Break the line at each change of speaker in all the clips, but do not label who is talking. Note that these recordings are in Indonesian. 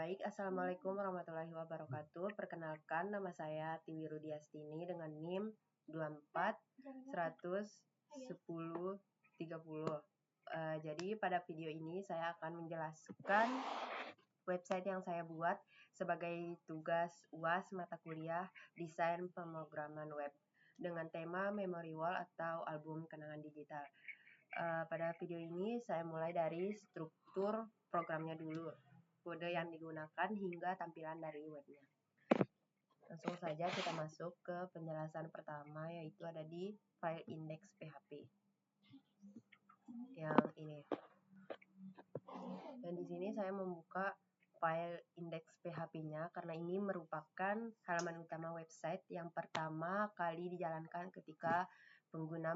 Baik, Assalamualaikum warahmatullahi wabarakatuh. Perkenalkan, nama saya Tiwi Rudiastini dengan NIM 24 100 10 30. Jadi pada video ini saya akan menjelaskan website yang saya buat sebagai tugas UAS mata kuliah Desain Pemrograman Web dengan tema Memory Wall atau album kenangan digital. Pada video ini saya mulai dari struktur programnya dulu, kode yang digunakan hingga tampilan dari webnya. Langsung saja kita masuk ke penjelasan pertama, yaitu ada di file index PHP yang ini. Dan di sini saya membuka file index PHP-nya karena ini merupakan halaman utama website yang pertama kali dijalankan ketika pengguna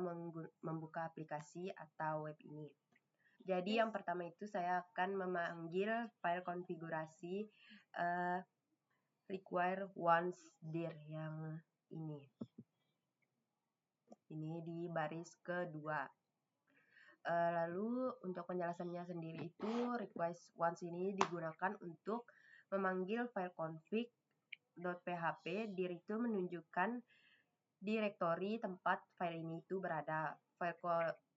membuka aplikasi atau web ini. Jadi yang pertama itu saya akan memanggil file konfigurasi require once dir yang ini. Ini di baris kedua. Lalu untuk penjelasannya sendiri itu request once ini digunakan untuk memanggil file config.php. Dir itu menunjukkan direktori tempat file ini itu berada. File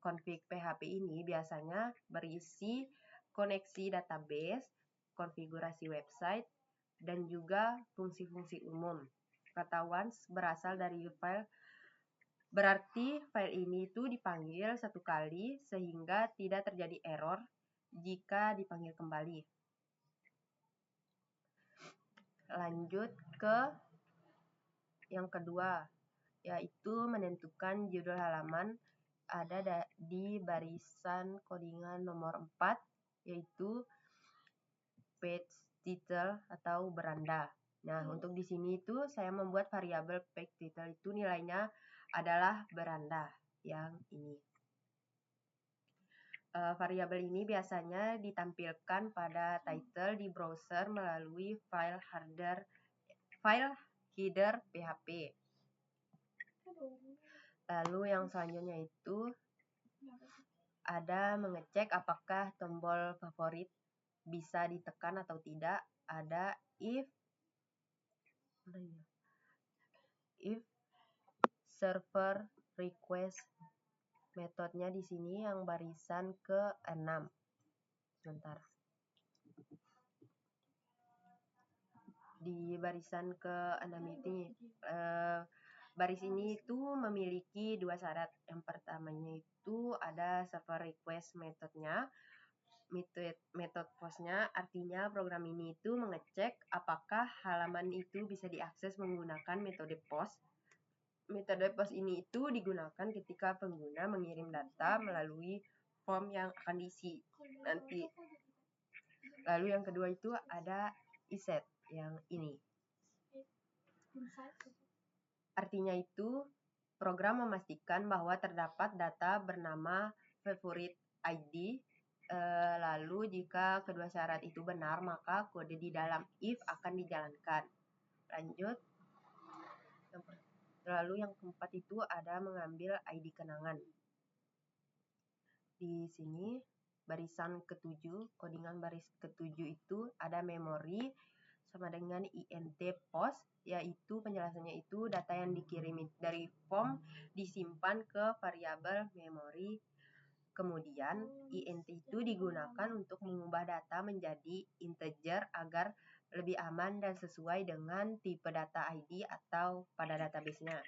config PHP ini biasanya berisi koneksi database, konfigurasi website, dan juga fungsi-fungsi umum. Kata once berasal dari file, berarti file ini itu dipanggil satu kali sehingga tidak terjadi error jika dipanggil kembali. Lanjut ke yang kedua, yaitu menentukan judul halaman ada di barisan codingan nomor 4, yaitu page title atau beranda. Nah, untuk di sini itu saya membuat variabel page title itu nilainya adalah beranda yang ini. Variabel ini biasanya ditampilkan pada title di browser melalui file header PHP. Lalu yang selanjutnya itu ada mengecek apakah tombol favorit bisa ditekan atau tidak. Ada if server request, metodenya di sini yang barisan ke-6. Sebentar. Di barisan ke-6 ini baris ini itu memiliki dua syarat. Yang pertamanya itu ada server request metodenya. Metode postnya artinya program ini itu mengecek apakah halaman itu bisa diakses menggunakan metode post. Metode post ini itu digunakan ketika pengguna mengirim data melalui form yang akan diisi nanti. Lalu yang kedua itu ada iset yang ini. Artinya itu program memastikan bahwa terdapat data bernama favorite ID. Lalu jika kedua syarat itu benar, maka kode di dalam if akan dijalankan. Lanjut. Lalu yang keempat itu ada mengambil ID kenangan. Di sini barisan ke-7, codingan baris ke-7 itu ada memori sama dengan int post, yaitu penjelasannya itu data yang dikirim dari form disimpan ke variabel memori. Kemudian int itu digunakan untuk mengubah data menjadi integer agar lebih aman dan sesuai dengan tipe data ID atau pada database-nya.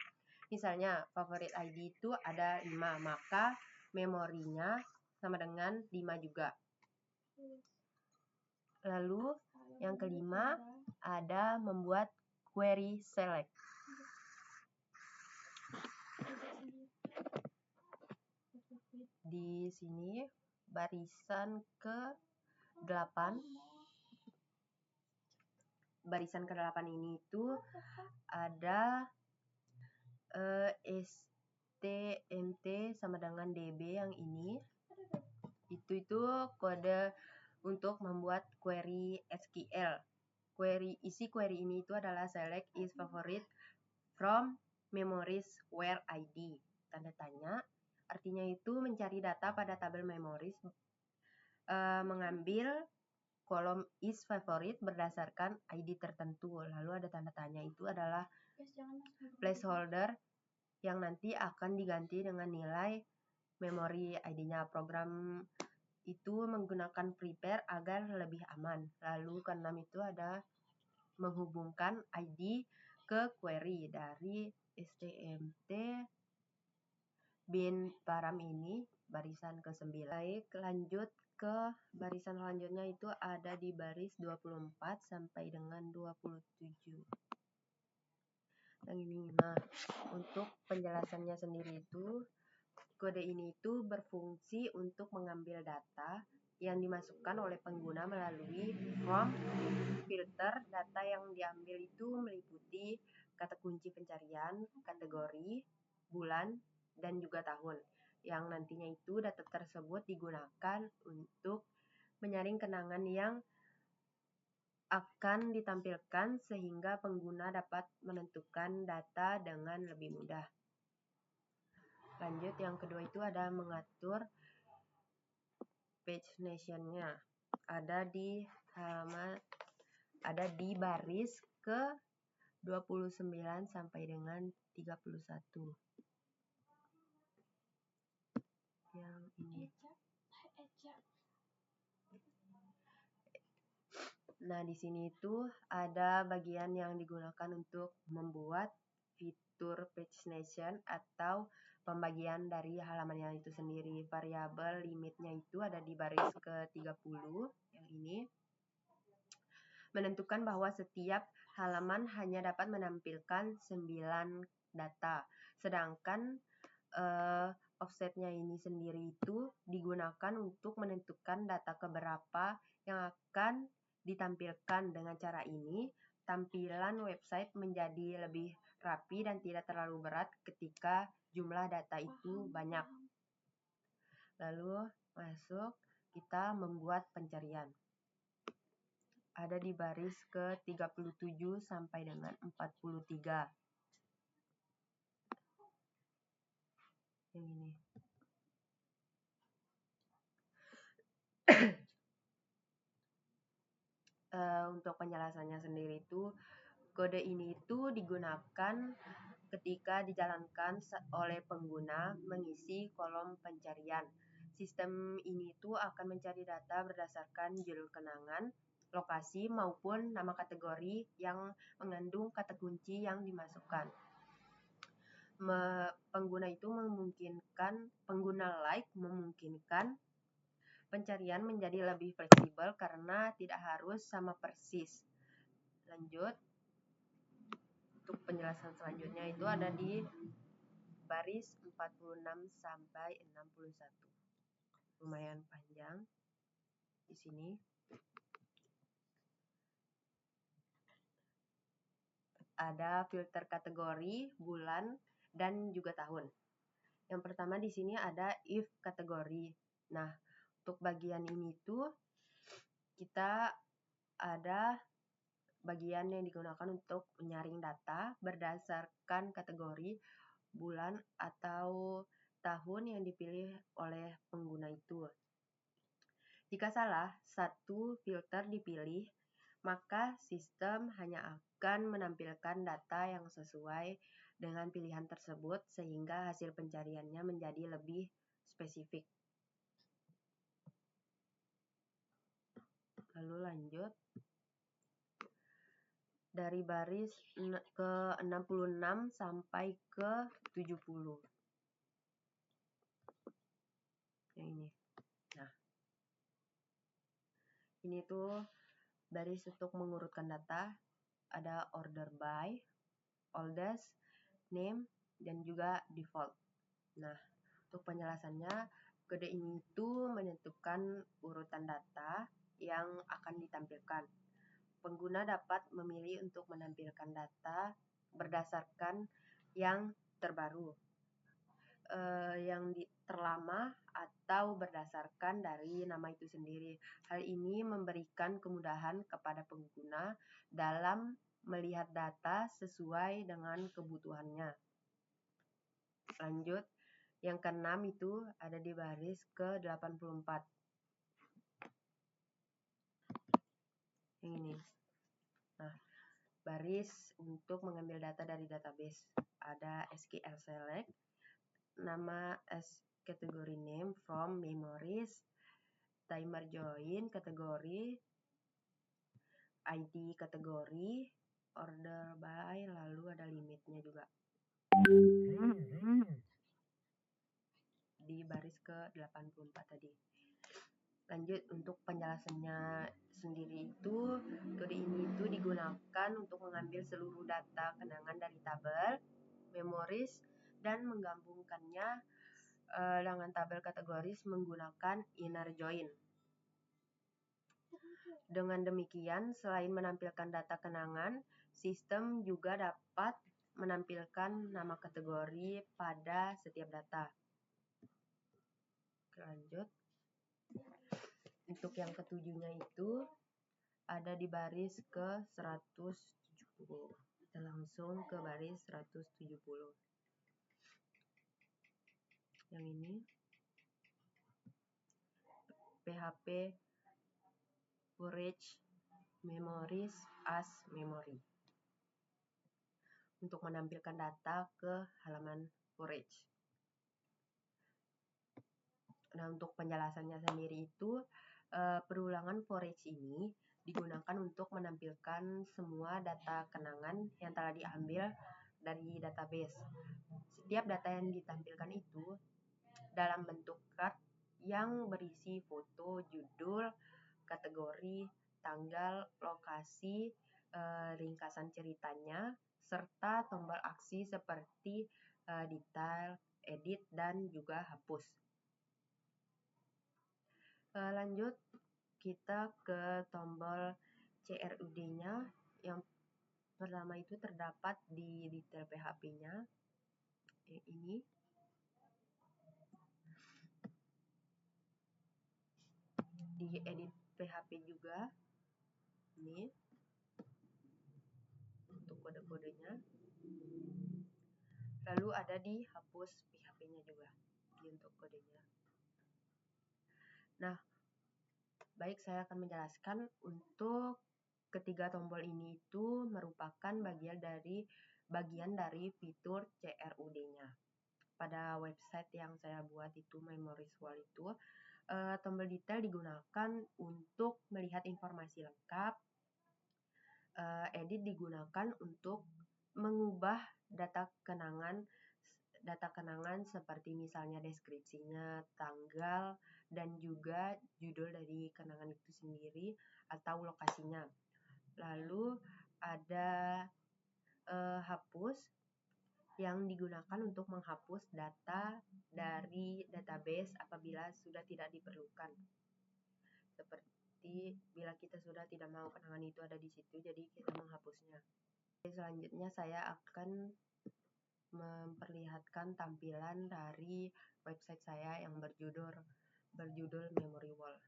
Misalnya favorit ID itu ada 5, maka memorinya sama dengan 5 juga. Lalu yang kelima ada membuat query select. Di sini barisan ke-8. Barisan ke-8 ini itu ada stmt sama dengan db yang ini. Itu kode untuk membuat query SQL. Isi query ini itu adalah select is favorite from memories where ID. Tanda tanya. Artinya itu mencari data pada tabel memories, mengambil kolom is favorite berdasarkan ID tertentu. Lalu ada tanda tanya, itu adalah placeholder yang nanti akan diganti dengan nilai memori ID-nya. Program itu menggunakan prepare agar lebih aman. Lalu keenam itu ada menghubungkan ID ke query dari stmt bin param ini barisan ke-9. Baik, lanjut ke barisan selanjutnya, itu ada di baris 24 sampai dengan 27. Yang ini. Nah, untuk penjelasannya sendiri itu, kode ini itu berfungsi untuk mengambil data yang dimasukkan oleh pengguna melalui prompt filter. Data yang diambil itu meliputi kata kunci pencarian, kategori, bulan, dan juga tahun. Yang nantinya itu data tersebut digunakan untuk menyaring kenangan yang akan ditampilkan sehingga pengguna dapat menentukan data dengan lebih mudah. Lanjut, yang kedua itu ada mengatur pagination-nya. Ada di baris ke 29 sampai dengan 31. Yang ini. Nah, di sini itu ada bagian yang digunakan untuk membuat fitur pagination atau pembagian dari halaman yang itu sendiri. Variabel limitnya itu ada di baris ke-30 yang ini. Menentukan bahwa setiap halaman hanya dapat menampilkan 9 data. Sedangkan offsetnya ini sendiri itu digunakan untuk menentukan data keberapa yang akan ditampilkan. Dengan cara ini, tampilan website menjadi lebih rapi dan tidak terlalu berat ketika jumlah data itu banyak. Lalu masuk, kita membuat pencarian. Ada di baris ke-37 sampai dengan 43. Yang ini. Untuk penjelasannya sendiri itu, kode ini itu digunakan ketika dijalankan oleh pengguna mengisi kolom pencarian. Sistem ini itu akan mencari data berdasarkan judul kenangan, lokasi, maupun nama kategori yang mengandung kata kunci yang dimasukkan. Pengguna like memungkinkan pencarian menjadi lebih fleksibel karena tidak harus sama persis. Lanjut, untuk penjelasan selanjutnya itu ada di baris 46 sampai 61. Lumayan panjang di sini. Ada filter kategori, bulan, dan juga tahun. Yang pertama di sini ada if kategori. Nah, untuk bagian ini tuh kita ada bagian yang digunakan untuk menyaring data berdasarkan kategori, bulan, atau tahun yang dipilih oleh pengguna itu. Jika salah satu filter dipilih, maka sistem hanya akan menampilkan data yang sesuai dengan pilihan tersebut sehingga hasil pencariannya menjadi lebih spesifik. Lalu lanjut. Dari baris ke-66 sampai ke 70. Yang ini. Nah, ini tuh baris untuk mengurutkan data. Ada order by, oldest, name, dan juga default. Nah, untuk penjelasannya, kode ini tuh menentukan urutan data yang akan ditampilkan. Pengguna dapat memilih untuk menampilkan data berdasarkan yang terbaru, yang terlama, atau berdasarkan dari nama itu sendiri. Hal ini memberikan kemudahan kepada pengguna dalam melihat data sesuai dengan kebutuhannya. Lanjut, yang keenam itu ada di baris ke-84. yang ini. Nah, baris untuk mengambil data dari database. Ada SQL select, nama as category name from memories, timer join kategori, ID kategori, order by, lalu ada limitnya juga. Di baris ke-84 tadi. Lanjut untuk penjelasannya sendiri itu, kode ini itu digunakan untuk mengambil seluruh data kenangan dari tabel, memoris, dan menggabungkannya dengan tabel kategoris menggunakan inner join. Dengan demikian, selain menampilkan data kenangan, sistem juga dapat menampilkan nama kategori pada setiap data. Lanjut. Untuk yang ketujuhnya itu ada di baris ke-170. Kita langsung ke baris 170. Yang ini PHP Forage Memories as Memory. Untuk menampilkan data ke halaman forage. Nah, untuk penjelasannya sendiri itu, perulangan forage ini digunakan untuk menampilkan semua data kenangan yang telah diambil dari database. Setiap data yang ditampilkan itu dalam bentuk card yang berisi foto, judul, kategori, tanggal, lokasi, ringkasan ceritanya, serta tombol aksi seperti detail, edit, dan juga hapus. Lanjut, kita ke tombol CRUD-nya. Yang pertama itu terdapat di detail PHP-nya. Ini. Di edit PHP juga. Ini. Untuk kode-kodenya. Lalu ada di hapus PHP-nya juga. Ini untuk kodenya. Nah, baik, saya akan menjelaskan untuk ketiga tombol ini itu merupakan bagian dari fitur CRUD-nya. Pada website yang saya buat itu Memories Wall itu, tombol detail digunakan untuk melihat informasi lengkap, edit digunakan untuk mengubah data kenangan seperti misalnya deskripsinya, tanggal, dan juga judul dari kenangan itu sendiri atau lokasinya. Lalu ada hapus yang digunakan untuk menghapus data dari database apabila sudah tidak diperlukan. Seperti bila kita sudah tidak mau kenangan itu ada di situ, jadi kita menghapusnya. Selanjutnya saya akan memperlihatkan tampilan dari website saya yang berjudul Memory Wall.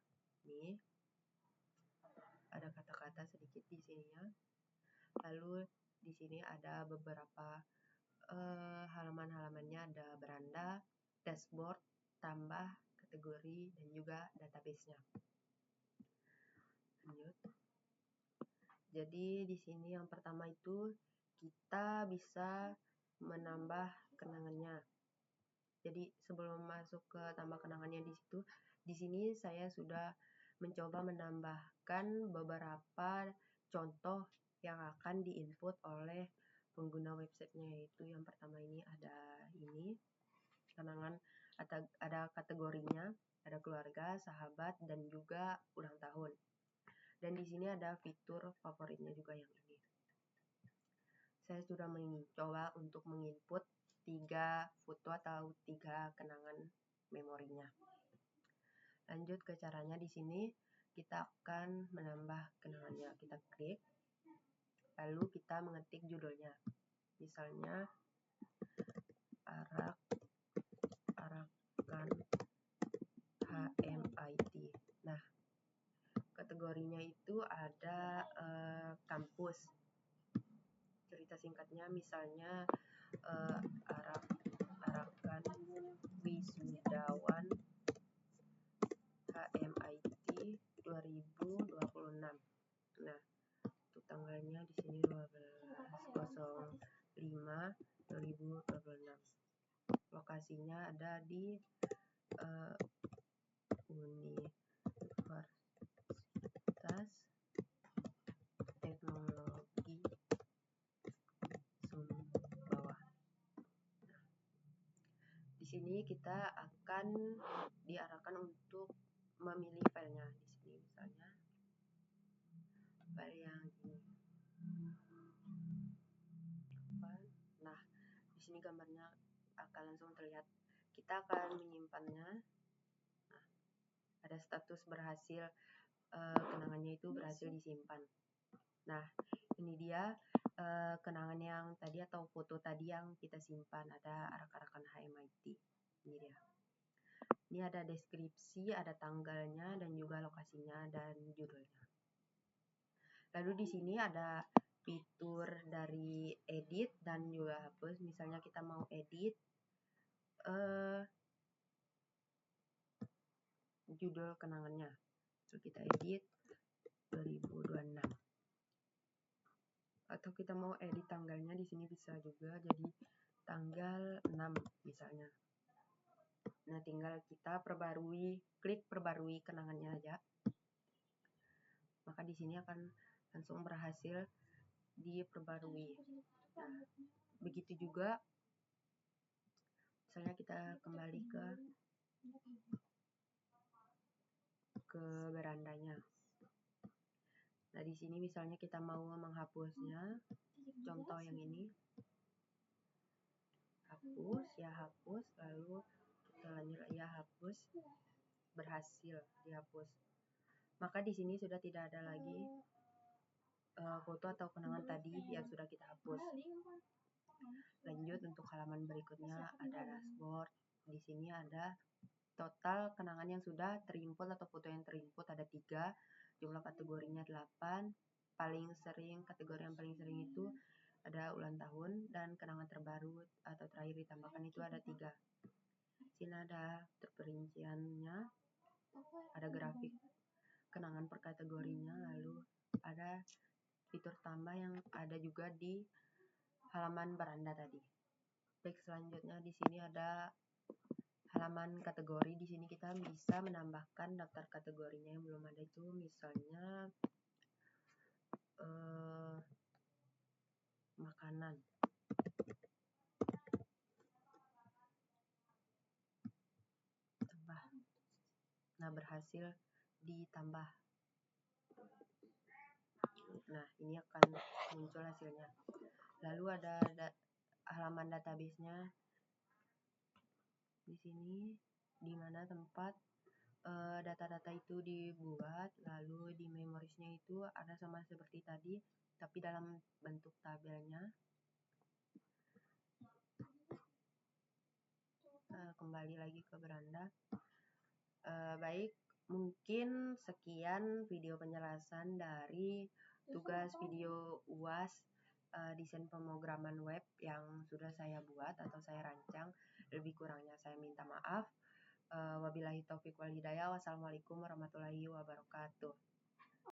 Ini ada kata-kata sedikit di sininya. Lalu di sini ada beberapa halaman-halamannya, ada beranda, dashboard, tambah, kategori, dan juga database-nya. Lanjut. Jadi di sini yang pertama itu kita bisa menambah kenangannya. Jadi sebelum masuk ke tambah kenangannya di sini saya sudah mencoba menambahkan beberapa contoh yang akan diinput oleh pengguna websitenya, yaitu yang pertama ini ada kenangan, ada kategorinya, ada keluarga, sahabat, dan juga ulang tahun. Dan di sini ada fitur favoritnya juga yang ini. Saya sudah mencoba untuk menginput 3 foto atau 3 kenangan memorinya. Lanjut ke caranya. Di sini kita akan menambah kenangannya. Kita klik, lalu kita mengetik judulnya. Misalnya arakan HMIT. Nah, kategorinya itu ada kampus. Cerita singkatnya misalnya arakan wisudawan HMIT 2026. Nah, untuk tanggalnya di sini 12.05.2026. Lokasinya ada di Universitas Teknologi Sumbawa. Di sini kita akan diarahkan untuk memilih filenya. Di sini misalnya file yang ini. Nah, di sini gambarnya akan langsung terlihat. Kita akan menyimpannya. Nah, ada status berhasil, kenangannya itu berhasil disimpan. Nah, ini dia kenangan yang tadi atau foto tadi yang kita simpan, ada arak-arakan HMIT. Ini dia. Ini ada deskripsi, ada tanggalnya dan juga lokasinya dan judulnya. Lalu di sini ada fitur dari edit dan juga hapus. Misalnya kita mau edit judul kenangannya, so kita edit 2026. Atau kita mau edit tanggalnya, di sini bisa juga jadi tanggal 6 misalnya. Nah, tinggal kita perbarui, klik perbarui kenangannya aja. Maka di sini akan langsung berhasil diperbarui. Nah, begitu juga misalnya kita kembali ke berandanya. Nah, di sini misalnya kita mau menghapusnya, contoh yang ini, hapus, ya hapus, lalu kita lanjut ya hapus, berhasil dihapus. Maka di sini sudah tidak ada lagi foto atau kenangan tadi yang sudah kita hapus. Lanjut untuk halaman berikutnya ada dashboard. Di sini ada total kenangan yang sudah terinput atau foto yang terinput ada 3, jumlah kategorinya 8. Paling sering, kategori yang paling sering itu ada ulang tahun dan kenangan terbaru atau terakhir ditambahkan itu ada 3. Sini ada perinciannya, ada grafik kenangan per kategorinya, lalu ada fitur tambah yang ada juga di halaman beranda tadi. Baik, selanjutnya di sini ada halaman kategori. Di sini kita bisa menambahkan daftar kategorinya yang belum ada, itu misalnya makanan. Tambah. Nah, berhasil ditambah. Nah, ini akan muncul hasilnya. Lalu ada halaman database-nya. Di sini di mana tempat data-data itu dibuat, lalu di memorisnya itu ada sama seperti tadi, tapi dalam bentuk tabelnya. Kembali lagi ke beranda. Baik, mungkin sekian video penjelasan dari tugas video UAS desain pemrograman web yang sudah saya buat atau saya rancang. Lebih kurangnya saya minta maaf. Wabillahi taufiq wal hidayah. Wassalamualaikum warahmatullahi wabarakatuh.